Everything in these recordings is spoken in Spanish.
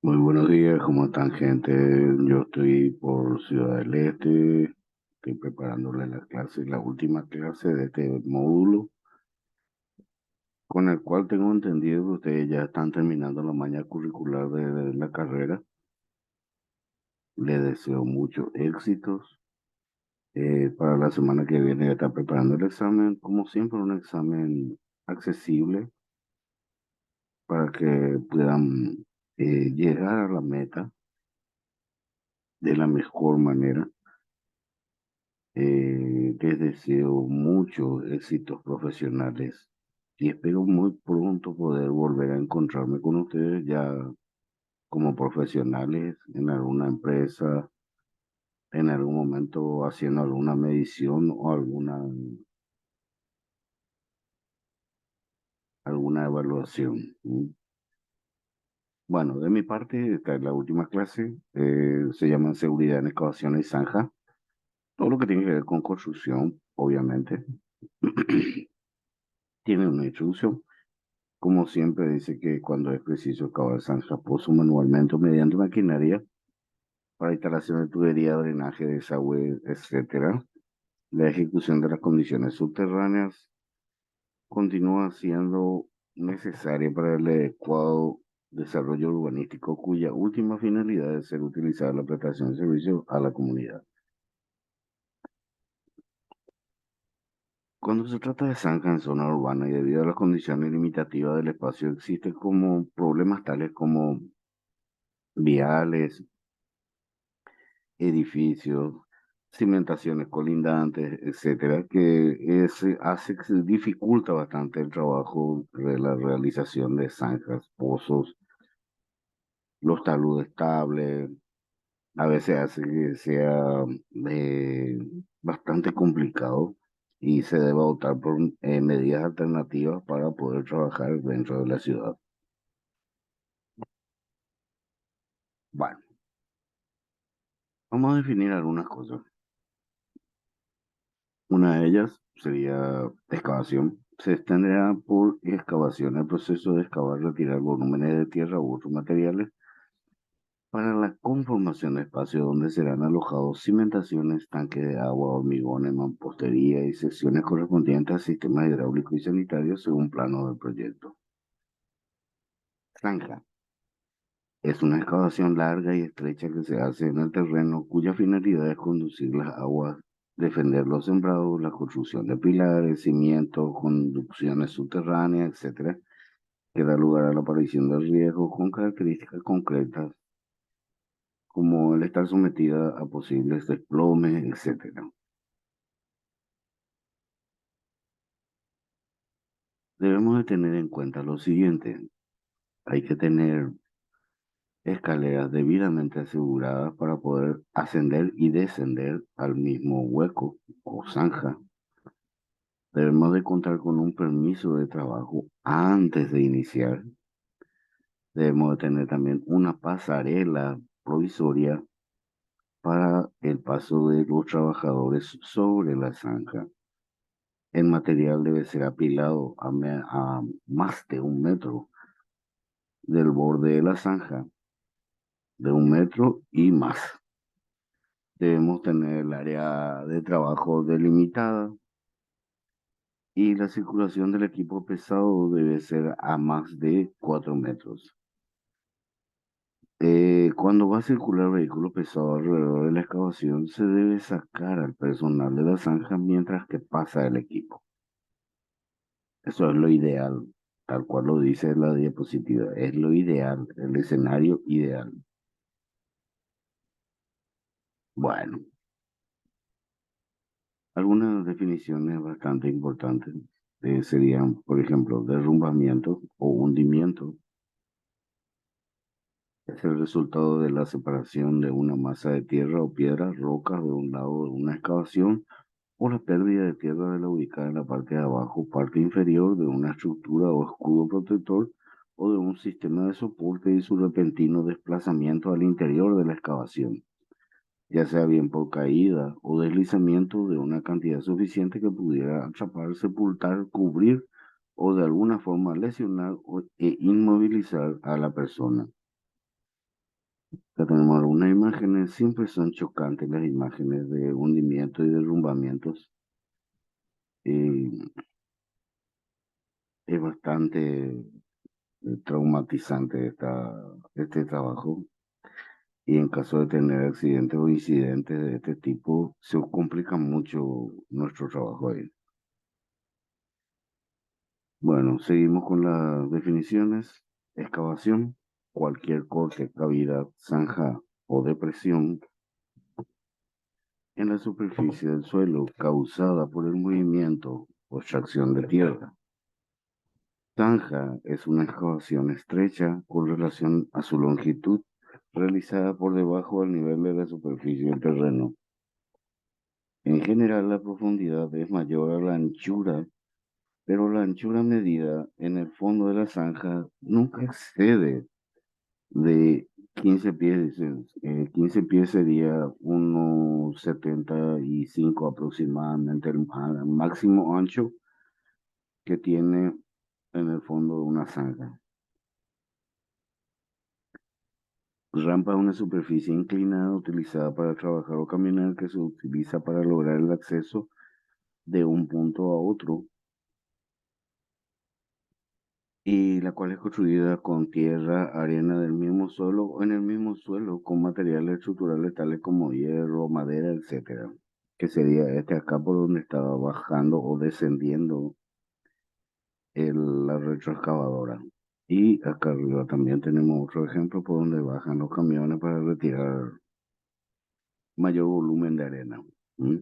Muy buenos días, ¿cómo están, gente? Yo estoy por Ciudad del Este, estoy preparándole la clase, la última clase de este módulo, con el cual tengo entendido que ustedes ya están terminando la malla curricular de la carrera. Les deseo muchos éxitos. Para la semana que viene ya está preparando el examen, como siempre, un examen accesible para que puedan llegar a la meta de la mejor manera. Les deseo muchos éxitos profesionales y espero muy pronto poder volver a encontrarme con ustedes ya como profesionales en alguna empresa, en algún momento haciendo alguna medición o alguna evaluación. ¿Mm? Bueno, de mi parte, esta es la última clase, se llama Seguridad en Excavaciones y Zanja, todo lo que tiene que ver con construcción, obviamente. Tiene una introducción. Como siempre, dice que cuando es preciso excavar zanja, pozo manualmente o mediante maquinaria para instalación de tubería, drenaje, desagüe, etcétera. La ejecución de las condiciones subterráneas continúa siendo necesaria para el adecuado desarrollo urbanístico, cuya última finalidad es ser utilizada la prestación de servicios a la comunidad. Cuando se trata de zanja en zona urbana y debido a las condiciones limitativas del espacio, existen como problemas tales como viales, edificios, cimentaciones colindantes, etcétera, que hace que se dificulta bastante el trabajo de la realización de zanjas, pozos, los taludes estables, a veces hace que sea eh, bastante complicado y se debe optar por medidas alternativas para poder trabajar dentro de la ciudad. Bueno, vamos a definir algunas cosas. Una de ellas sería excavación. Se extenderá por excavación el proceso de excavar, retirar volúmenes de tierra u otros materiales para la conformación de espacios donde serán alojados cimentaciones, tanques de agua, hormigones, mampostería y secciones correspondientes a sistemas hidráulicos y sanitarios según plano del proyecto. Zanja. Es una excavación larga y estrecha que se hace en el terreno cuya finalidad es conducir las aguas, defender los sembrados, la construcción de pilares, cimientos, conducciones subterráneas, etcétera, que da lugar a la aparición de riesgos con características concretas como el estar sometida a posibles desplomes, etcétera. Debemos de tener en cuenta lo siguiente: hay que tener escaleras debidamente aseguradas para poder ascender y descender al mismo hueco o zanja. Debemos de contar con un permiso de trabajo antes de iniciar. Debemos de tener también una pasarela provisoria para el paso de los trabajadores sobre la zanja. El material debe ser apilado a más de 1 metro del borde de la zanja, de 1 metro y más. Debemos tener el área de trabajo delimitada y la circulación del equipo pesado debe ser a más de 4 metros. Cuando va a circular vehículo pesado alrededor de la excavación, se debe sacar al personal de la zanja mientras que pasa el equipo. Eso es lo ideal, tal cual lo dice la diapositiva. Es lo ideal, el escenario ideal. Bueno, algunas definiciones bastante importantes serían, por ejemplo, derrumbamiento o hundimiento. Es el resultado de la separación de una masa de tierra o piedras, rocas de un lado de una excavación o la pérdida de tierra de la ubicada en la parte de abajo, parte inferior de una estructura o escudo protector o de un sistema de soporte y su repentino desplazamiento al interior de la excavación, ya sea bien por caída o deslizamiento de una cantidad suficiente que pudiera atrapar, sepultar, cubrir o de alguna forma lesionar e inmovilizar a la persona. Acá tenemos algunas imágenes, siempre son chocantes las imágenes de hundimiento y derrumbamientos. Eh, es bastante traumatizante este trabajo y en caso de tener accidentes o incidentes de este tipo, se os complica mucho nuestro trabajo ahí. Bueno, seguimos con las definiciones. Excavación, cualquier corte, cavidad, zanja o depresión en la superficie del suelo causada por el movimiento o extracción de tierra. Zanja es una excavación estrecha con relación a su longitud realizada por debajo del nivel de la superficie del terreno. En general, la profundidad es mayor a la anchura, pero la anchura medida en el fondo de la zanja nunca excede de 15 pies. 15 pies sería unos 75 aproximadamente, el máximo ancho que tiene en el fondo de una zanja. Rampa es una superficie inclinada utilizada para trabajar o caminar que se utiliza para lograr el acceso de un punto a otro y la cual es construida con tierra, arena del mismo suelo o en el mismo suelo con materiales estructurales tales como hierro, madera, etcétera. Que sería este acá por donde estaba bajando o descendiendo la retroexcavadora. Y acá arriba también tenemos otro ejemplo por donde bajan los camiones para retirar mayor volumen de arena. ¿Mm?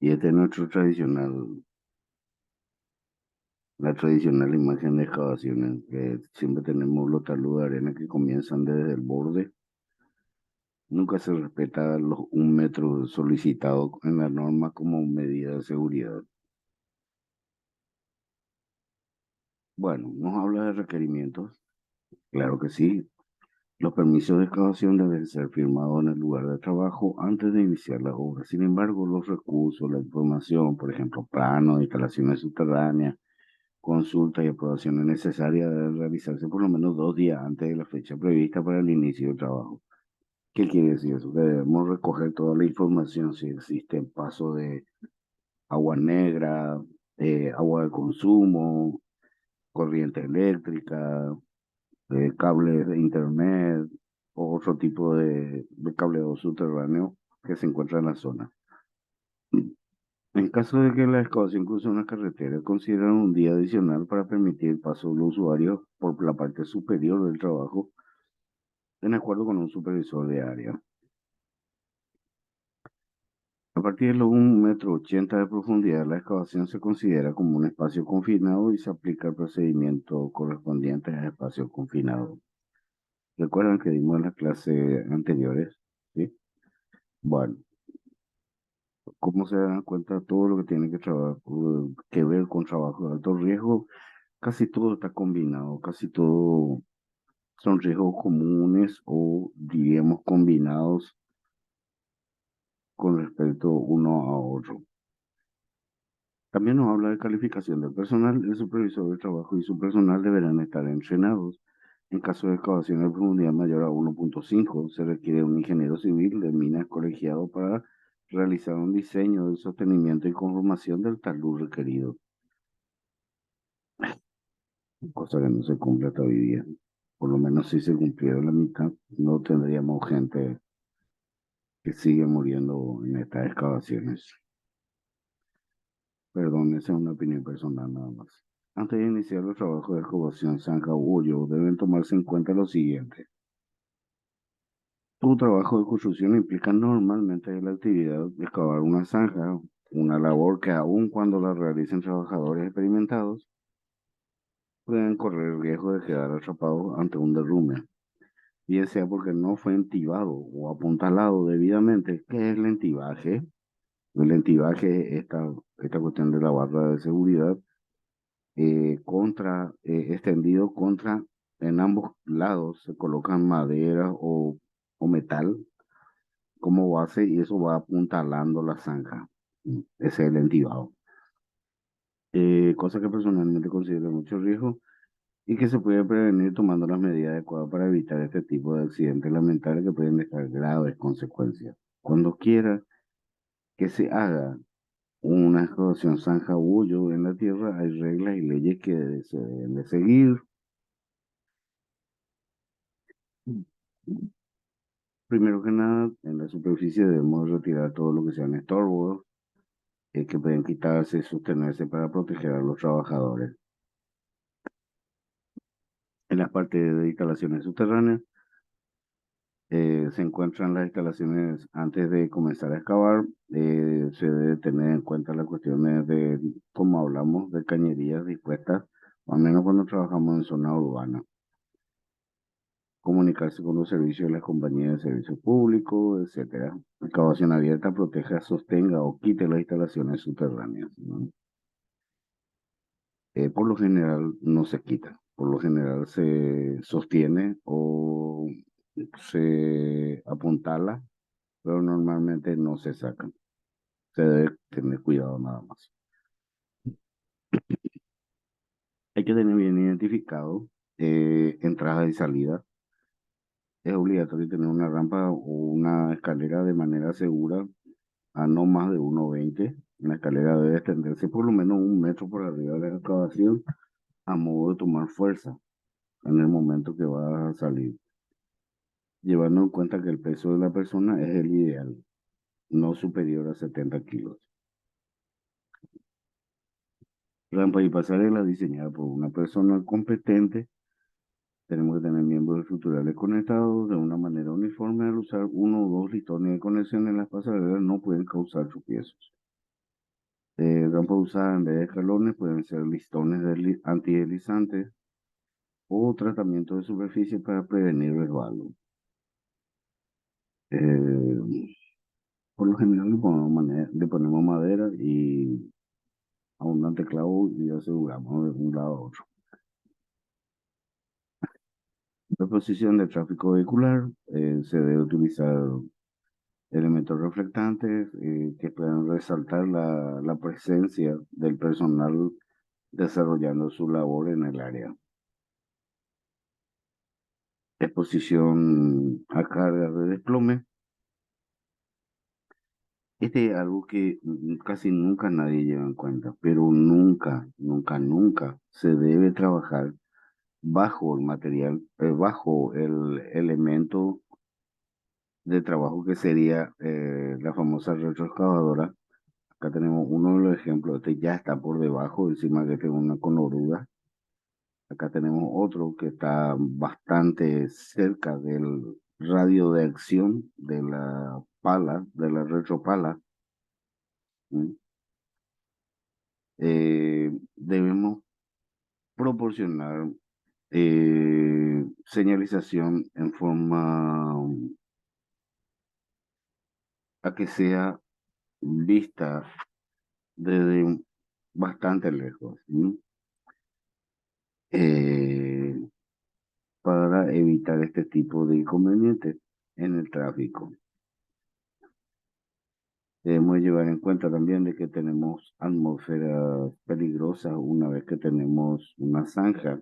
Y este es nuestro tradicional, la tradicional imagen de excavaciones, que siempre tenemos los taludes de arena que comienzan desde el borde. Nunca se respeta los 1 metro solicitado en la norma como medida de seguridad. Bueno, nos habla de requerimientos. Claro que sí. Los permisos de excavación deben ser firmados en el lugar de trabajo antes de iniciar la obra. Sin embargo, los recursos, la información, por ejemplo, planos, instalaciones subterráneas, consultas y aprobaciones necesarias deben realizarse por lo menos 2 días antes de la fecha prevista para el inicio del trabajo. ¿Qué quiere decir eso? Que debemos recoger toda la información, si existe paso de agua negra, agua de consumo, corriente eléctrica, cables de internet o otro tipo de cableado subterráneo que se encuentra en la zona. En caso de que la excavación cruce una carretera, consideran un día adicional para permitir el paso del usuario por la parte superior del trabajo, en acuerdo con un supervisor de área. A partir de los 1,80 m de profundidad, la excavación se considera como un espacio confinado y se aplica el procedimiento correspondiente al espacio confinado. ¿Recuerdan que dimos en las clases anteriores? ¿Sí? Bueno, ¿cómo se dan cuenta todo lo que tiene que ver con trabajo de alto riesgo? Casi todo está combinado, casi todo son riesgos comunes o diríamos combinados con respecto uno a otro. También nos habla de calificación del personal. El supervisor de trabajo y su personal deberán estar entrenados. En caso de excavación de profundidad mayor a 1,5, se requiere un ingeniero civil de minas colegiado para realizar un diseño de sostenimiento y conformación del talud requerido, cosa que no se cumple hasta hoy día. Por lo menos si se cumpliera la mitad, no tendríamos gente que sigue muriendo en estas excavaciones. Perdón, esa es una opinión personal nada más. Antes de iniciar los trabajos de excavación zanja u hoyo, deben tomarse en cuenta lo siguiente. Tu trabajo de construcción implica normalmente la actividad de excavar una zanja, una labor que aun cuando la realicen trabajadores experimentados, pueden correr el riesgo de quedar atrapados ante un derrumbe, bien sea porque no fue entibado o apuntalado debidamente. ¿Qué es el entibaje? El entibaje es esta cuestión de la barra de seguridad extendido contra, en ambos lados se colocan madera o metal como base y eso va apuntalando la zanja. Ese es el entibado. Cosa que personalmente considero mucho riesgo. y que se puede prevenir tomando las medidas adecuadas para evitar este tipo de accidentes lamentables que pueden dejar graves consecuencias. Cuando quiera que se haga una excavación zanja u hoyo en la tierra, hay reglas y leyes que se deben de seguir. Primero que nada, en la superficie debemos retirar todo lo que sean estorbos que pueden quitarse y sostenerse para proteger a los trabajadores. En la parte de instalaciones subterráneas, se encuentran las instalaciones antes de comenzar a excavar. Se debe tener en cuenta las cuestiones de, como hablamos, de cañerías dispuestas, o al menos cuando trabajamos en zona urbana. Comunicarse con los servicios de las compañías de servicio público, etcétera. Excavación abierta proteja, sostenga o quite las instalaciones subterráneas, ¿no? Por lo general no se quita, por lo general se sostiene o se apuntala, pero normalmente no se sacan. Se debe tener cuidado nada más. Hay que tener bien identificado entrada y salida. Es obligatorio tener una rampa o una escalera de manera segura a no más de 1,20. La escalera debe extenderse por lo menos 1 metro por arriba de la excavación a modo de tomar fuerza en el momento que va a salir, llevando en cuenta que el peso de la persona es el ideal, no superior a 70 kilos. Rampa y pasarela diseñada por una persona competente. Tenemos que tener miembros estructurales conectados de una manera uniforme. Al usar uno o dos listones de conexión en las pasarelas no pueden causar tropiezos. Rampas usadas en vez de escalones pueden ser listones antideslizantes o tratamiento de superficie para prevenir resbalos. Eh, por lo general le ponemos madera y abundante clavo y aseguramos de un lado a otro. La posición del tráfico vehicular, se debe utilizar elementos reflectantes que puedan resaltar la presencia del personal desarrollando su labor en el área. Exposición a cargas de desplome. Este es algo que casi nunca nadie lleva en cuenta, pero nunca, nunca, nunca se debe trabajar bajo el material, bajo el elemento de trabajo que sería la famosa retroexcavadora. Acá tenemos uno de los ejemplos, este ya está por debajo, encima que tengo una con oruga. Acá tenemos otro que está bastante cerca del radio de acción de la pala, de la retropala. ¿Mm? Debemos proporcionar señalización en forma a que sea vista desde bastante lejos, ¿sí? Eh, para evitar este tipo de inconvenientes en el tráfico. Debemos llevar en cuenta también de que tenemos atmósferas peligrosas una vez que tenemos una zanja.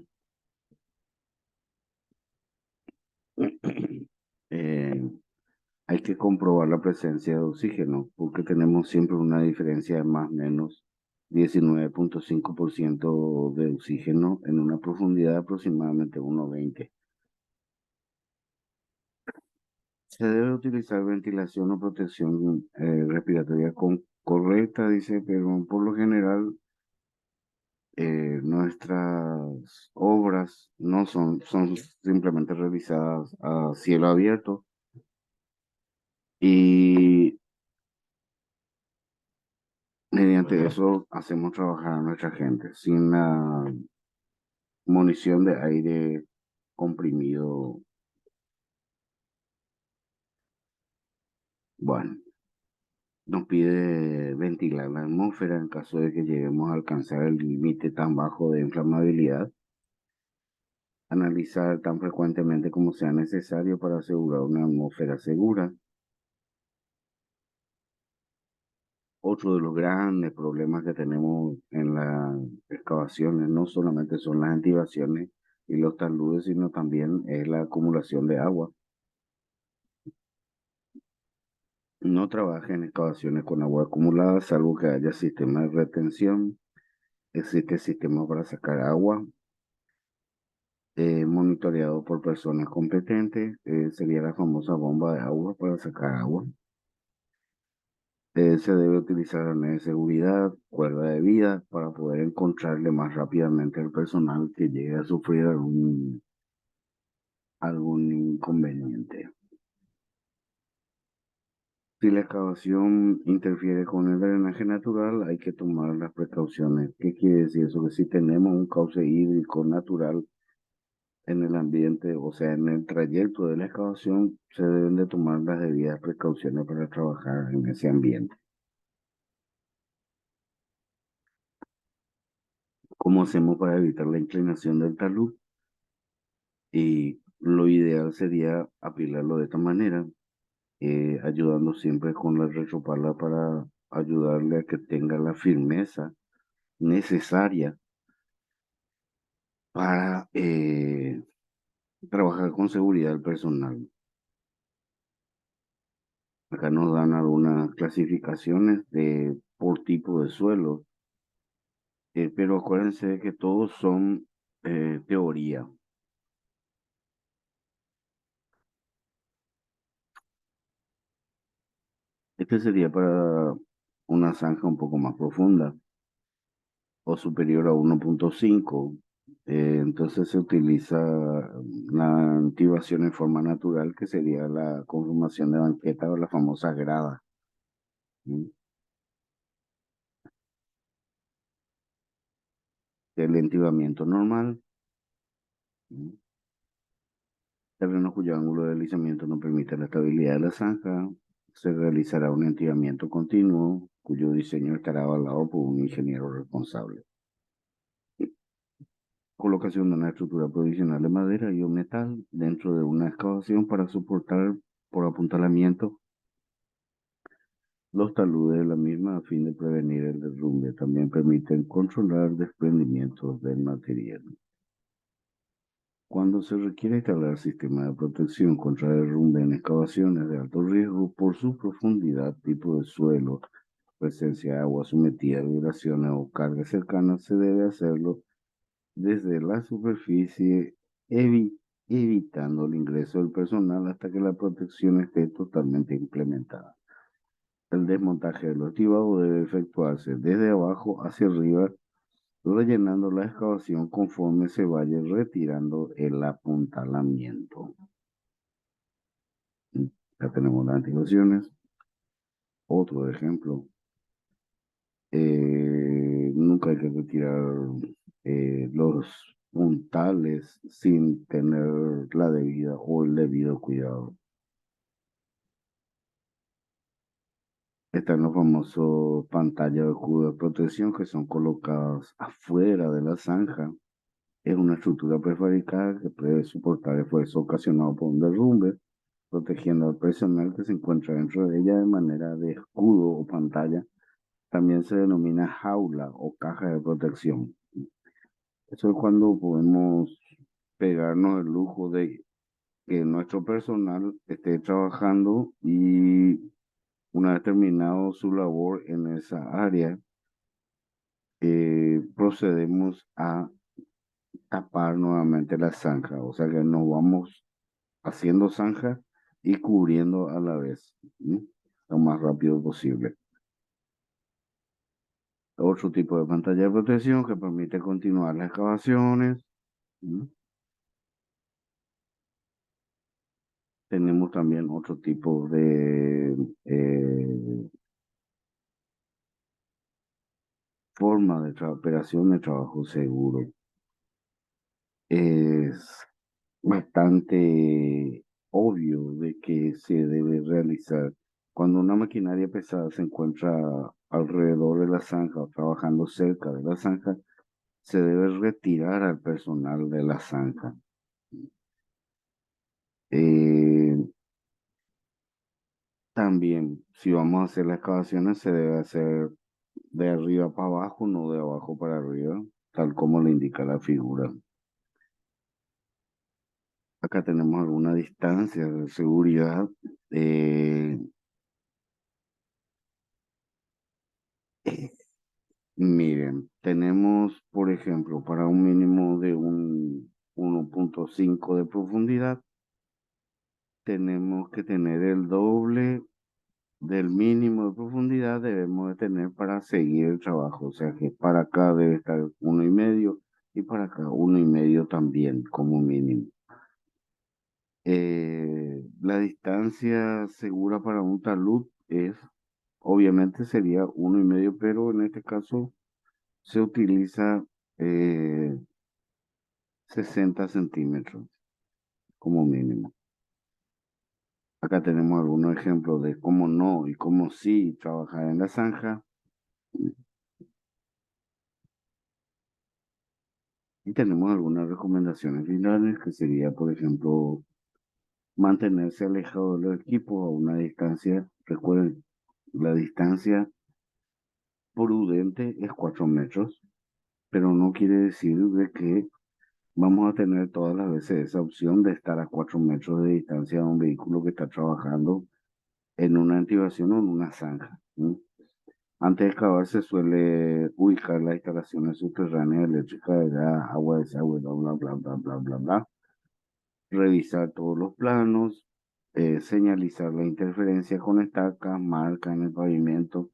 Eh, Hay que comprobar la presencia de oxígeno porque tenemos siempre una diferencia de más o menos 19,5% de oxígeno en una profundidad de aproximadamente 1,20. Se debe utilizar ventilación o protección respiratoria correcta, dice, pero por lo general nuestras obras no son simplemente realizadas a cielo abierto y mediante eso hacemos trabajar a nuestra gente sin la munición de aire comprimido. Bueno, nos pide ventilar la atmósfera en caso de que lleguemos a alcanzar el límite tan bajo de inflamabilidad. Analizar tan frecuentemente como sea necesario para asegurar una atmósfera segura. Otro de los grandes problemas que tenemos en las excavaciones no solamente son las activaciones, y los taludes, sino también es la acumulación de agua. No trabaja en excavaciones con agua acumulada, salvo que haya sistemas de retención. Existe sistema para sacar agua, monitoreado por personas competentes. Sería la famosa bomba de agua para sacar agua. Se debe utilizar arnés de seguridad, cuerda de vida, para poder encontrarle más rápidamente al personal que llegue a sufrir algún inconveniente. Si la excavación interfiere con el drenaje natural, hay que tomar las precauciones. ¿Qué quiere decir eso? Que si tenemos un cauce hídrico natural en el ambiente, o sea, en el trayecto de la excavación, se deben de tomar las debidas precauciones para trabajar en ese ambiente. ¿Cómo hacemos para evitar la inclinación del talud? Y lo ideal sería apilarlo de esta manera, ayudando siempre con la retropala para ayudarle a que tenga la firmeza necesaria para trabajar con seguridad personal. Acá nos dan algunas clasificaciones por tipo de suelo, pero acuérdense de que todos son teoría. Este sería para una zanja un poco más profunda o superior a 1.5. Entonces se utiliza la activación en forma natural, que sería la conformación de banqueta o la famosa grada. ¿Sí? El entibamiento normal, ¿sí? Terreno cuyo ángulo de deslizamiento no permite la estabilidad de la zanja. Se realizará un entibamiento continuo, cuyo diseño estará avalado por un ingeniero responsable. Colocación de una estructura provisional de madera y o metal dentro de una excavación para soportar por apuntalamiento los taludes de la misma a fin de prevenir el derrumbe. También permiten controlar desprendimientos del material. Cuando se requiere instalar sistemas de protección contra derrumbe en excavaciones de alto riesgo por su profundidad, tipo de suelo, presencia de agua sometida a vibraciones o cargas cercanas, se debe hacerlo desde la superficie, evitando el ingreso del personal hasta que la protección esté totalmente implementada. El desmontaje del estibado debe efectuarse desde abajo hacia arriba, rellenando la excavación conforme se vaya retirando el apuntalamiento. Ya tenemos las antiguaciones. Otro ejemplo, nunca hay que retirar los puntales sin tener la debida o el debido cuidado. Están los famosos pantallas de escudo de protección que son colocadas afuera de la zanja. Es una estructura prefabricada que puede soportar esfuerzo ocasionado por un derrumbe, protegiendo al personal que se encuentra dentro de ella de manera de escudo o pantalla. También se denomina jaula o caja de protección. Eso es cuando podemos pegarnos el lujo de que nuestro personal esté trabajando y una vez terminado su labor en esa área, procedemos a tapar nuevamente la zanja. O sea que nos vamos haciendo zanja y cubriendo a la vez, ¿sí? Lo más rápido posible. Otro tipo de pantalla de protección que permite continuar las excavaciones. ¿Sí? Tenemos también otro tipo de forma de operación de trabajo seguro. Es bastante obvio de que se debe realizar cuando una maquinaria pesada se encuentra alrededor de la zanja o trabajando cerca de la zanja. Se debe retirar al personal de la zanja. Eh, También, si vamos a hacer las excavaciones, se debe hacer de arriba para abajo, no de abajo para arriba, tal como le indica la figura. Acá tenemos alguna distancia de seguridad. Eh, eh, Miren, tenemos, por ejemplo, para un mínimo de un 1,5 de profundidad, tenemos que tener el doble del mínimo de profundidad debemos de tener para seguir el trabajo. O sea que para acá debe estar 1,5 y para acá 1,5 también como mínimo. La distancia segura para un talud es, obviamente sería 1,5, pero en este caso se utiliza eh, 60 centímetros como mínimo. Acá tenemos algunos ejemplos de cómo no y cómo sí trabajar en la zanja. Y tenemos algunas recomendaciones finales, que sería, por ejemplo, mantenerse alejado de los equipos a una distancia. Recuerden, la distancia prudente es 4 metros, pero no quiere decir de que vamos a tener todas las veces esa opción de estar a 4 metros de distancia de un vehículo que está trabajando en una activación o en una zanja. ¿Sí? Antes de excavar se suele ubicar las instalaciones subterráneas eléctricas de gas, agua, desagüe, bla, bla, bla, bla, bla, bla, bla. Revisar todos los planos, señalizar la interferencia con estacas, marca en el pavimento,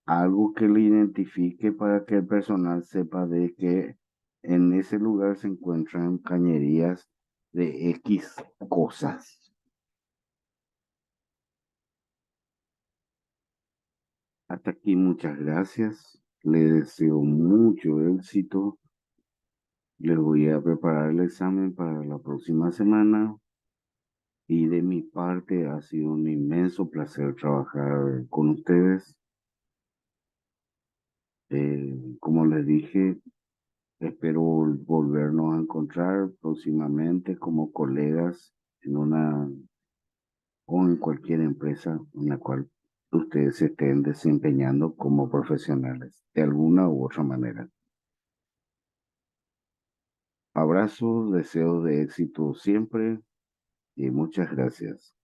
algo que le identifique para que el personal sepa de que en ese lugar se encuentran cañerías de X cosas. Hasta aquí, muchas gracias. Le deseo mucho éxito. Les voy a preparar el examen para la próxima semana. Y de mi parte ha sido un inmenso placer trabajar con ustedes. Como les dije, espero volvernos a encontrar próximamente como colegas en una o en cualquier empresa en la cual ustedes se estén desempeñando como profesionales de alguna u otra manera. Abrazos, deseos de éxito siempre y muchas gracias.